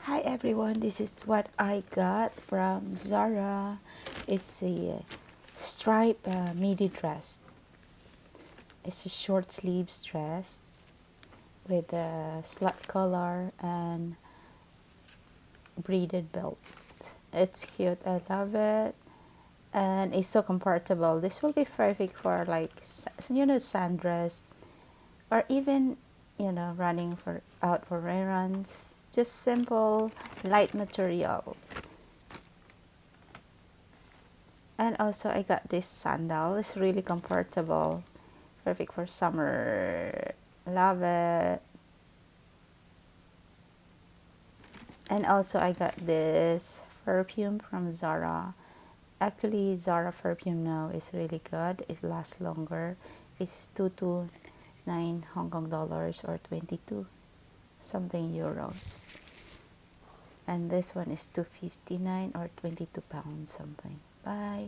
Hi everyone, this is what I got from Zara. It's a striped midi dress. It's a short sleeves dress with a slat collar and braided belt. It's cute, I love it, and it's so comfortable. This will be perfect for sundress or even running for out for errands. Just simple, light material. And also I got this sandal. It's really comfortable. Perfect for summer. Love it. And also I got this perfume from Zara. Actually, Zara perfume now is really good. It lasts longer. It's 229 Hong Kong dollars or 22 something euros. And this one is 259 or 22 pounds something. Bye.